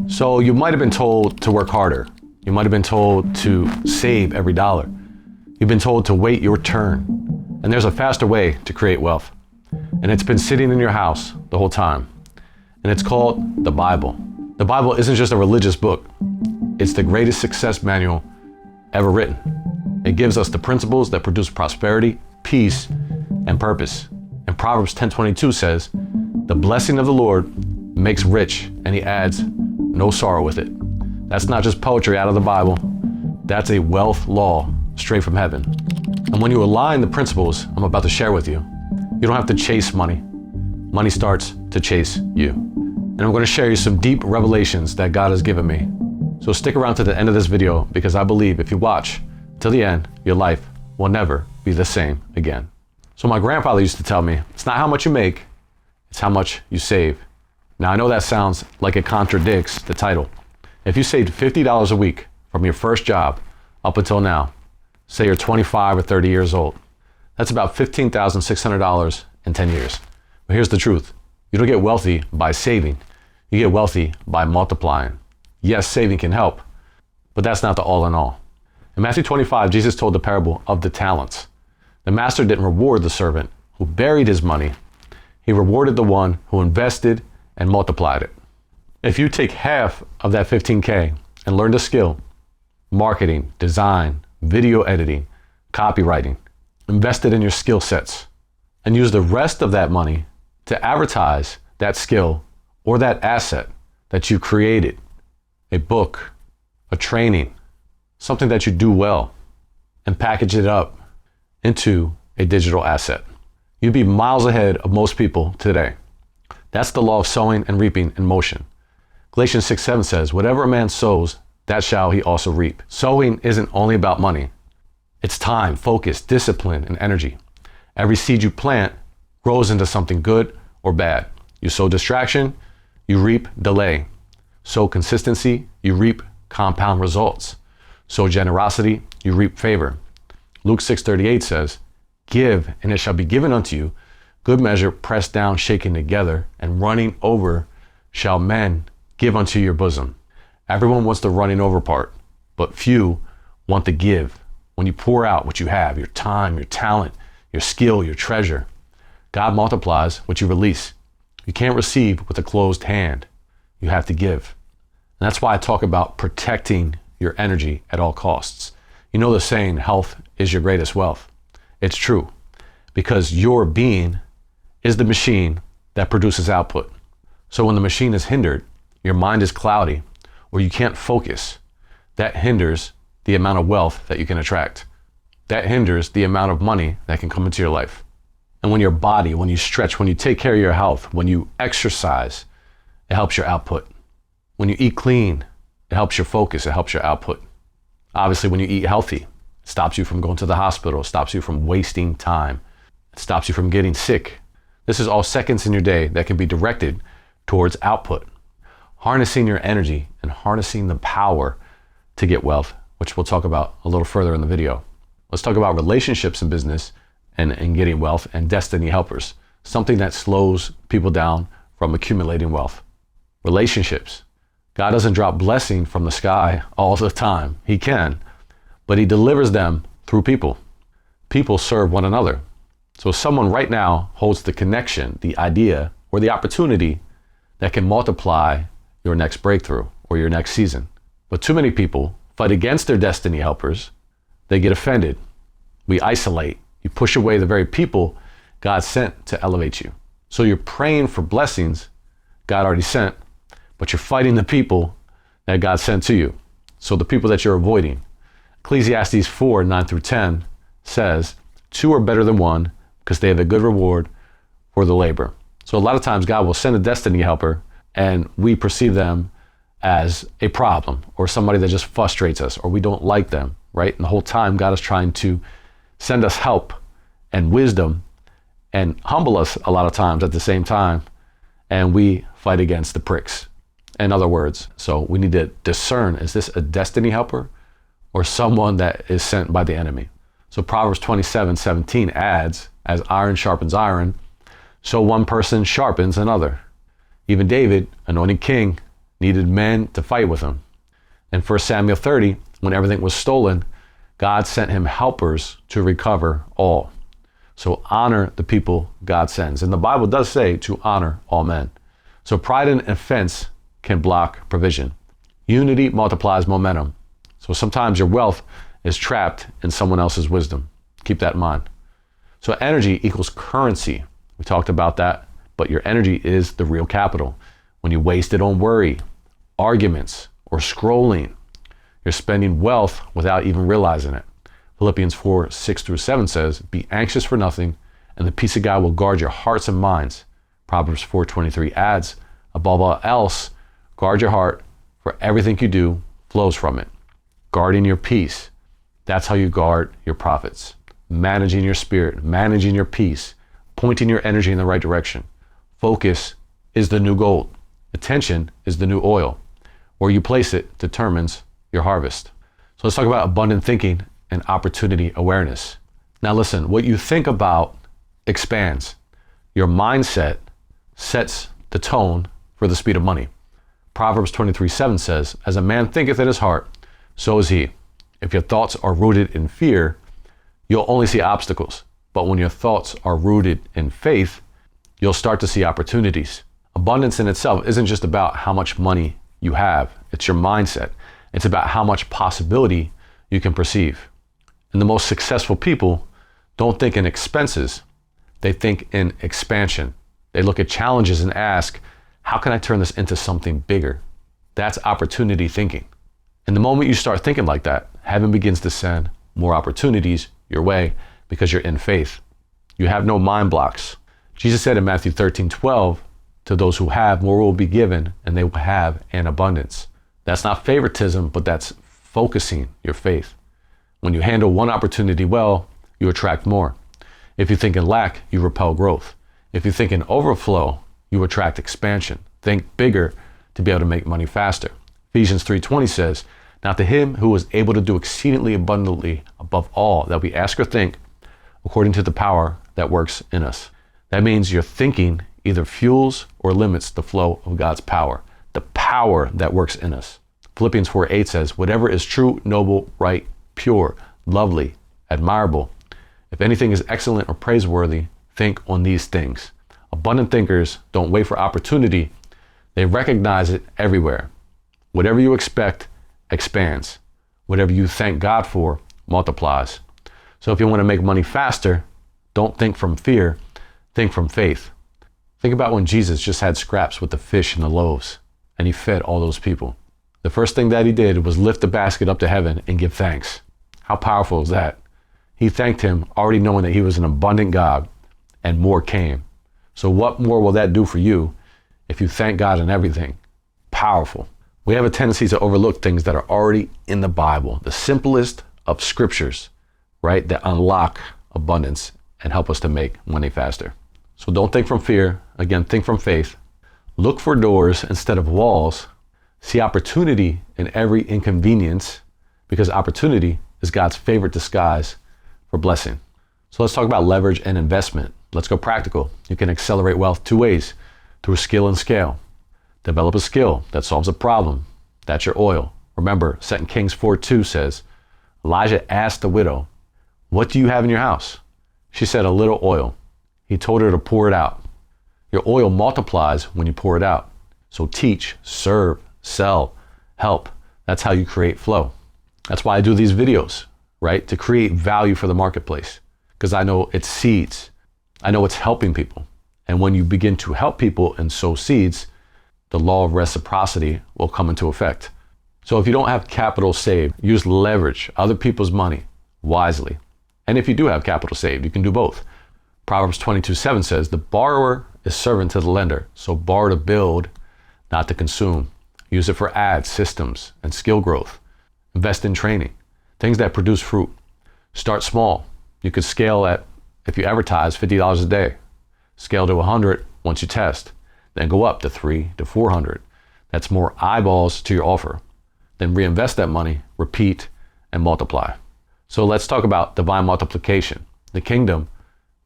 So you might have been told to work harder. You might have been told to save every dollar. You've been told to wait your turn. And there's a faster way to create wealth. And it's been sitting in your house the whole time. And it's called the Bible. The Bible isn't just a religious book. It's the greatest success manual ever written. It gives us the principles that produce prosperity, peace, and purpose. And Proverbs 10:22 says, "The blessing of the Lord makes rich, and he adds no sorrow with it." That's not just poetry out of the Bible. That's a wealth law straight from heaven. And when you align the principles I'm about to share with you, you don't have to chase money. Money starts to chase you. And I'm going to share you some deep revelations that God has given me. So stick around to the end of this video, because I believe if you watch till the end, your life will never be the same again. So my grandfather used to tell me, it's not how much you make, it's how much you save. Now I know that sounds like it contradicts the title. If you saved $50 a week from your first job up until now, say you're 25 or 30 years old, that's about $15,600 in 10 years. But here's the truth. You don't get wealthy by saving. You get wealthy by multiplying. Yes, saving can help, but that's not the all in all. In Matthew 25, Jesus told the parable of the talents. The master didn't reward the servant who buried his money. He rewarded the one who invested and multiplied it. If you take half of that 15K and learned a skill, marketing, design, video editing, copywriting, invest it in your skill sets, and use the rest of that money to advertise that skill or that asset that you created, a book, a training, something that you do well, and package it up into a digital asset, you'd be miles ahead of most people today. That's the law of sowing and reaping in motion. Galatians 6:7 says, "Whatever a man sows, that shall he also reap." Sowing isn't only about money. It's time, focus, discipline, and energy. Every seed you plant grows into something good or bad. You sow distraction, you reap delay. Sow consistency, you reap compound results. Sow generosity, you reap favor. Luke 6:38 says, "Give, and it shall be given unto you. Good measure, pressed down, shaken together, and running over, shall men give unto your bosom." Everyone wants the running over part, but few want the give. When you pour out what you have, your time, your talent, your skill, your treasure, God multiplies what you release. You can't receive with a closed hand. You have to give. And that's why I talk about protecting your energy at all costs. You know the saying, health is your greatest wealth. It's true, because your being is the machine that produces output. So when the machine is hindered, your mind is cloudy, or you can't focus, that hinders the amount of wealth that you can attract. That hinders the amount of money that can come into your life. And when your body, when you stretch, when you take care of your health, when you exercise, it helps your output. When you eat clean, it helps your focus, it helps your output. Obviously, when you eat healthy, it stops you from going to the hospital, it stops you from wasting time, it stops you from getting sick. This is all seconds in your day that can be directed towards output. Harnessing your energy and harnessing the power to get wealth, which we'll talk about a little further in the video. Let's talk about relationships in business and getting wealth, and destiny helpers, something that slows people down from accumulating wealth. Relationships. God doesn't drop blessing from the sky all the time. He can, but he delivers them through people. People serve one another. So someone right now holds the connection, the idea, or the opportunity that can multiply your next breakthrough or your next season. But too many people fight against their destiny helpers. They get offended. We isolate. You push away the very people God sent to elevate you. So you're praying for blessings God already sent, but you're fighting the people that God sent to you. So the people that you're avoiding. Ecclesiastes 4:9-10 says, "Two are better than one, because they have a good reward for the labor." So a lot of times God will send a destiny helper and we perceive them as a problem or somebody that just frustrates us, or we don't like them, right? And the whole time God is trying to send us help and wisdom and humble us a lot of times at the same time. And we fight against the pricks. In other words, so we need to discern, is this a destiny helper or someone that is sent by the enemy? So Proverbs 27:17 adds, "As iron sharpens iron, so one person sharpens another." Even David, anointed king, needed men to fight with him. In 1 Samuel 30, when everything was stolen, God sent him helpers to recover all. So honor the people God sends. And the Bible does say to honor all men. So pride and offense can block provision. Unity multiplies momentum. So sometimes your wealth is trapped in someone else's wisdom. Keep that in mind. So energy equals currency. We talked about that, but your energy is the real capital. When you waste it on worry, arguments, or scrolling, you're spending wealth without even realizing it. Philippians 4:6-7 says, be anxious for nothing, and the peace of God will guard your hearts and minds. Proverbs 4:23 adds, above all else, guard your heart, for everything you do flows from it. Guarding your peace, that's how you guard your profits. Managing your spirit, managing your peace, pointing your energy in the right direction. Focus is the new gold. Attention is the new oil. Where you place it determines your harvest. So let's talk about abundant thinking and opportunity awareness. Now listen, what you think about expands. Your mindset sets the tone for the speed of money. Proverbs 23:7 says, as a man thinketh in his heart, so is he. If your thoughts are rooted in fear, you'll only see obstacles. But when your thoughts are rooted in faith, you'll start to see opportunities. Abundance in itself isn't just about how much money you have. It's your mindset. It's about how much possibility you can perceive. And the most successful people don't think in expenses. They think in expansion. They look at challenges and ask, how can I turn this into something bigger? That's opportunity thinking. And the moment you start thinking like that, heaven begins to send more opportunities your way because you're in faith. You have no mind blocks. Jesus said in Matthew 13:12, to those who have, more will be given, and they will have an abundance. That's not favoritism, but that's focusing your faith. When you handle one opportunity well, you attract more. If you think in lack, you repel growth. If you think in overflow, you attract expansion. Think bigger to be able to make money faster. Ephesians 3:20 says, now to him who is able to do exceedingly abundantly above all that we ask or think, according to the power that works in us. That means your thinking either fuels or limits the flow of God's power, the power that works in us. Philippians 4:8 says, whatever is true, noble, right, pure, lovely, admirable, if anything is excellent or praiseworthy, think on these things. Abundant thinkers don't wait for opportunity. They recognize it everywhere. Whatever you expect expands. Whatever you thank God for multiplies. So if you want to make money faster, don't think from fear, think from faith. Think about when Jesus just had scraps with the fish and the loaves, and he fed all those people. The first thing that he did was lift the basket up to heaven and give thanks. How powerful is that? He thanked him, already knowing that he was an abundant God, and more came. So what more will that do for you if you thank God in everything? Powerful. We have a tendency to overlook things that are already in the Bible, the simplest of scriptures, right, that unlock abundance and help us to make money faster. So don't think from fear. Again, think from faith. Look for doors instead of walls. See opportunity in every inconvenience, because opportunity is God's favorite disguise for blessing. So let's talk about leverage and investment. Let's go practical. You can accelerate wealth two ways, through skill and scale. Develop a skill that solves a problem. That's your oil. Remember, 2 Kings 4:2 says, Elijah asked the widow, what do you have in your house? She said, a little oil. He told her to pour it out. Your oil multiplies when you pour it out. So teach, serve, sell, help. That's how you create flow. That's why I do these videos, right? To create value for the marketplace. Because I know it's seeds. I know it's helping people. And when you begin to help people and sow seeds, the law of reciprocity will come into effect. So if you don't have capital saved, use leverage other people's money wisely. And if you do have capital saved, you can do both. Proverbs 22:7 says, the borrower is servant to the lender. So borrow to build, not to consume. Use it for ads, systems, and skill growth. Invest in training, things that produce fruit. Start small. You could scale at, if you advertise, $50 a day. Scale to 100 once you test. Then go up to 300 to 400. That's more eyeballs to your offer. Then reinvest that money, repeat, and multiply. So let's talk about divine multiplication. The kingdom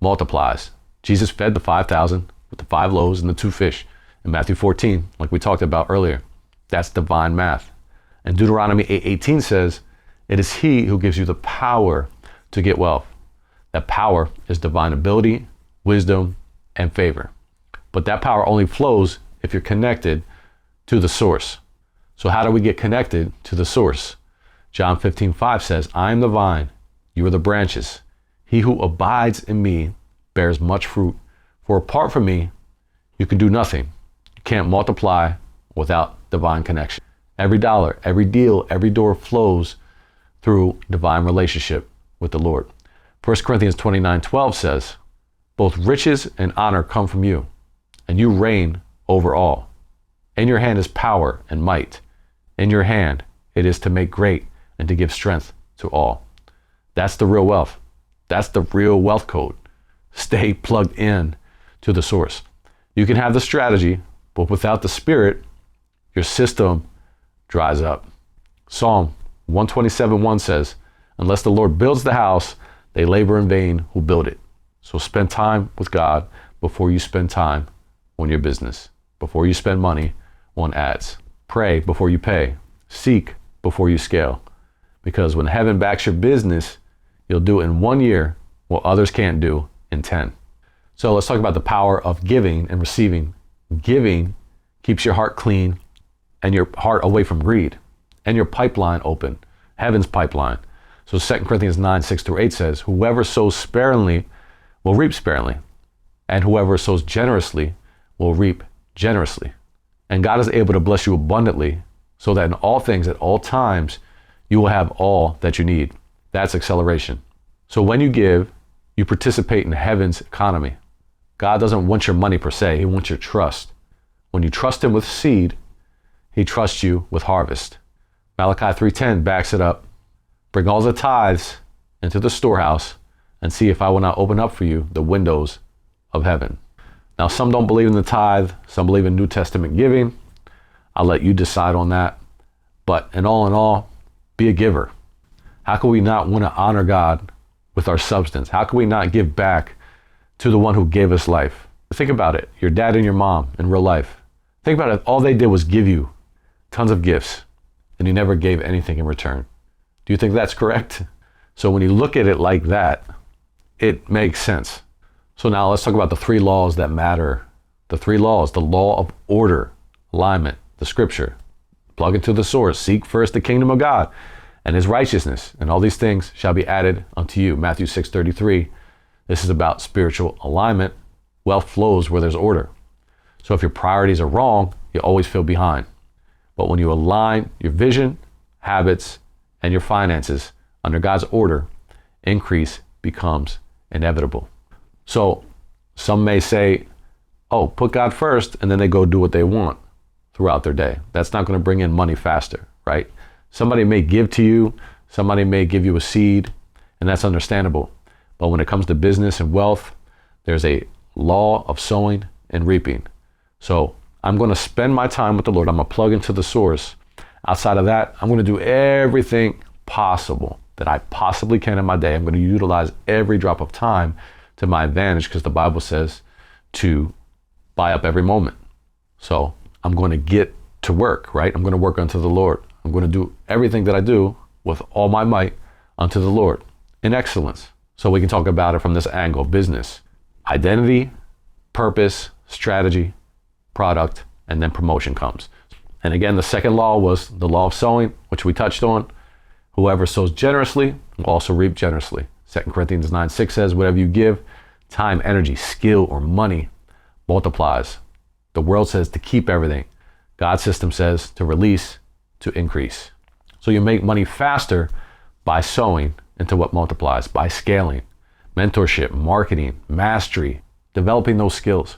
multiplies. Jesus fed the 5,000 with the 5 loaves and the 2 fish in Matthew 14, like we talked about earlier. That's divine math. And Deuteronomy 8:18 says, it is he who gives you the power to get wealth. That power is divine ability, wisdom, and favor. But that power only flows if you're connected to the source. So how do we get connected to the source? John 15:5 says, I am the vine, you are the branches. He who abides in me bears much fruit. For apart from me, you can do nothing. You can't multiply without divine connection. Every dollar, every deal, every door flows through divine relationship with the Lord. 1 Corinthians 29:12 says, both riches and honor come from you, and you reign over all. In your hand is power and might. In your hand it is to make great and to give strength to all. That's the real wealth. That's the real wealth code. Stay plugged in to the source. You can have the strategy, but without the spirit, your system dries up. Psalm 127:1 says, unless the Lord builds the house, they labor in vain who build it. So spend time with God before you spend time on your business, before you spend money on ads. Pray before you pay. Seek before you scale. Because when heaven backs your business, you'll do it in 1 year what others can't do in 10. So let's talk about the power of giving and receiving. Giving keeps your heart clean and your heart away from greed and your pipeline open, heaven's pipeline. So 2 Corinthians 9:6-8 says, whoever sows sparingly will reap sparingly, and whoever sows generously will reap generously. And God is able to bless you abundantly so that in all things, at all times, you will have all that you need. That's acceleration. So when you give, you participate in heaven's economy. God doesn't want your money per se. He wants your trust. When you trust him with seed, he trusts you with harvest. Malachi 3:10 backs it up. Bring all the tithes into the storehouse and see if I will not open up for you the windows of heaven. Now, some don't believe in the tithe. Some believe in New Testament giving. I'll let you decide on that. But in all, be a giver. How can we not want to honor God with our substance? How can we not give back to the one who gave us life? Think about it. Your dad and your mom in real life. Think about it. All they did was give you tons of gifts, and you never gave anything in return. Do you think that's correct? So when you look at it like that, it makes sense. So now let's talk about the 3 laws that matter. The 3 laws, the law of order, alignment, the scripture. Plug into the source. Seek first the kingdom of God and his righteousness, and all these things shall be added unto you. Matthew 6:33. This is about spiritual alignment. Wealth flows where there's order. So if your priorities are wrong, you always feel behind. But when you align your vision, habits, and your finances under God's order, increase becomes inevitable. So some may say, oh, put God first, and then they go do what they want throughout their day. That's not going to bring in money faster, right? Somebody may give to you, somebody may give you a seed, and that's understandable. But when it comes to business and wealth, there's a law of sowing and reaping. So I'm going to spend my time with the Lord. I'm going to plug into the source. Outside of that, I'm going to do everything possible that I possibly can in my day. I'm going to utilize every drop of time to my advantage because the Bible says to buy up every moment. So I'm going to get to work, right? I'm going to work unto the Lord. I'm going to do everything that I do with all my might unto the Lord in excellence. So we can talk about it from this angle: business, identity, purpose, strategy, product, and then promotion comes. And again, the second law was the law of sowing, which we touched on. Whoever sows generously will also reap generously. 2 Corinthians 9:6 says, whatever you give, time, energy, skill, or money, multiplies. The world says to keep everything. God's system says to release, to increase. So you make money faster by sowing into what multiplies, by scaling, mentorship, marketing, mastery, developing those skills.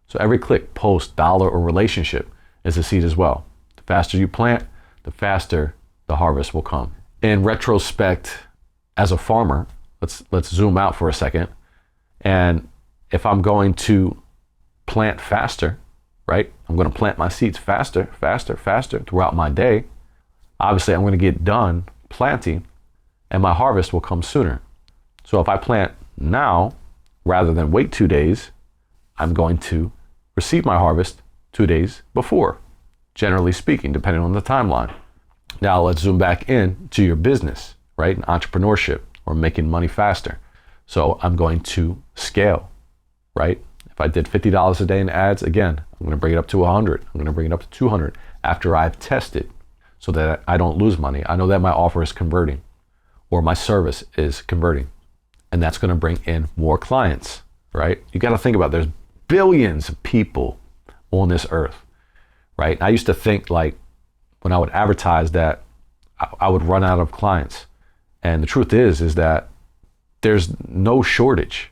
So every click, post, dollar, or relationship is a seed as well. The faster you plant, the faster the harvest will come. In retrospect, as a farmer, let's zoom out for a second. And if I'm going to plant faster, right? I'm going to plant my seeds faster throughout my day. Obviously, I'm going to get done planting and my harvest will come sooner. So if I plant now, rather than wait 2 days, I'm going to receive my harvest 2 days before. generally speaking, depending on the timeline. Now let's zoom back in to your business, right? Entrepreneurship or making money faster. So I'm going to scale, right? If I did $50 a day in ads, again, I'm going to bring it up to 100. I'm going to bring it up to 200 after I've tested so that I don't lose money. I know that my offer is converting or my service is converting, and that's going to bring in more clients, right? You got to think about it. There's billions of people on this earth, right? I used to think like when I would advertise that I would run out of clients. And the truth is that there's no shortage,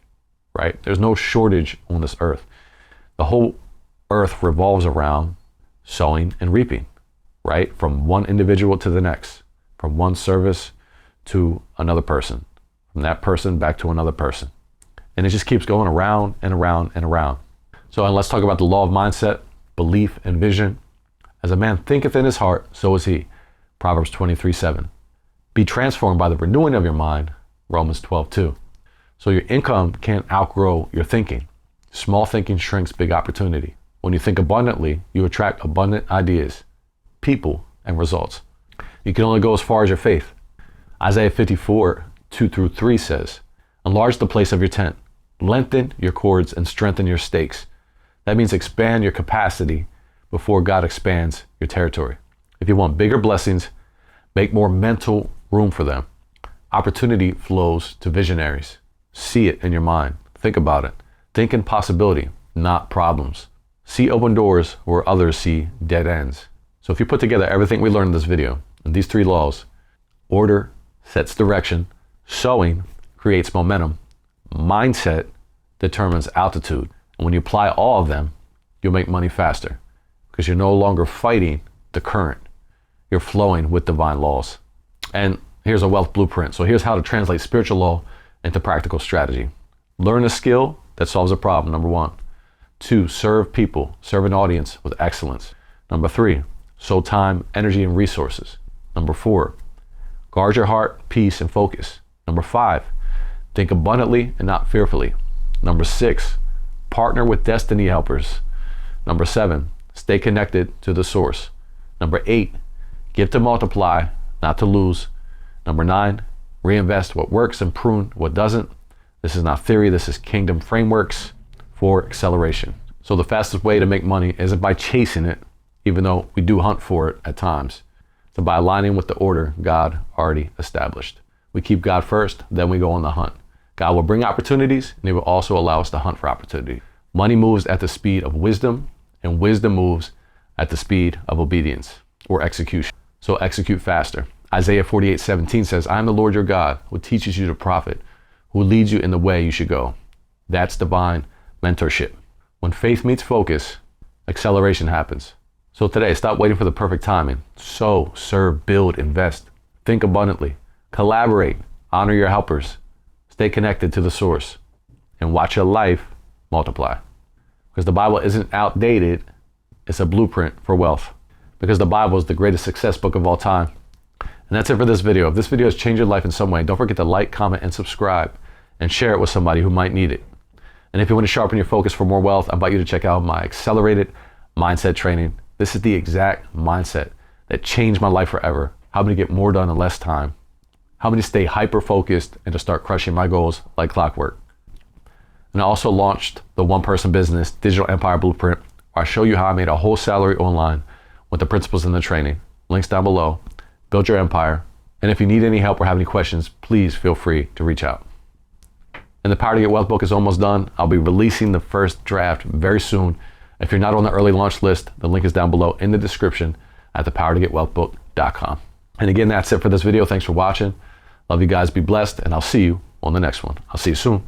right? There's no shortage on this earth. The whole earth revolves around sowing and reaping, right? From one individual to the next, from one service to another person, from that person back to another person. And it just keeps going around and around and around. So and let's talk about the law of mindset, belief, and vision. As a man thinketh in his heart, so is he. Proverbs 23:7. Be transformed by the renewing of your mind. Romans 12:2. So your income can't outgrow your thinking. Small thinking shrinks big opportunity. When you think abundantly, you attract abundant ideas, people, and results. You can only go as far as your faith. Isaiah 54:2-3 says, enlarge the place of your tent, lengthen your cords, and strengthen your stakes. That means expand your capacity before God expands your territory. If you want bigger blessings, make more mental room for them. Opportunity flows to visionaries. See it in your mind. Think about it. Think in possibility, not problems. See open doors where others see dead ends. So if you put together everything we learned in this video, and these three laws, order sets direction, sowing creates momentum, mindset determines altitude. And when you apply all of them, you'll make money faster because you're no longer fighting the current. You're flowing with divine laws. And here's a wealth blueprint. So here's how to translate spiritual law into practical strategy. Learn a skill that solves a problem, number 1. 2, serve people, serve an audience with excellence. Number 3, sow time, energy, and resources. Number 4, guard your heart, peace, and focus. Number 5, think abundantly and not fearfully. Number 6, partner with destiny helpers. Number 7, stay connected to the source. Number 8, give to multiply, not to lose. Number 9, reinvest what works and prune what doesn't. This is not theory, this is kingdom frameworks for acceleration. So the fastest way to make money isn't by chasing it, even though we do hunt for it at times. It's by aligning with the order God already established. We keep God first, then we go on the hunt. God will bring opportunities, and he will also allow us to hunt for opportunity. Money moves at the speed of wisdom, and wisdom moves at the speed of obedience or execution. So execute faster. Isaiah 48:17 says, I am the Lord your God, who teaches you to profit, who leads you in the way you should go. That's divine mentorship. When faith meets focus, acceleration happens. So today, stop waiting for the perfect timing. Sow, serve, build, invest. Think abundantly. Collaborate. Honor your helpers. Stay connected to the source. And watch your life multiply. Because the Bible isn't outdated. It's a blueprint for wealth. Because the Bible is the greatest success book of all time. And that's it for this video. If this video has changed your life in some way, don't forget to like, comment, and subscribe. And share it with somebody who might need it. And if you want to sharpen your focus for more wealth, I invite you to check out my accelerated mindset training. This is the exact mindset that changed my life forever. How me to get more done in less time. How me to stay hyper-focused and to start crushing my goals like clockwork. And I also launched the one-person business digital empire blueprint, where I show you how I made a whole salary online with the principles in the training. Links down below. Build your empire. And if you need any help or have any questions, please feel free to reach out. And the Power to Get Wealth book is almost done. I'll be releasing the first draft very soon. If you're not on the early launch list, the link is down below in the description at thepowertogetwealthbook.com. And again, that's it for this video. Thanks for watching. Love you guys. Be blessed. And I'll see you on the next one. I'll see you soon.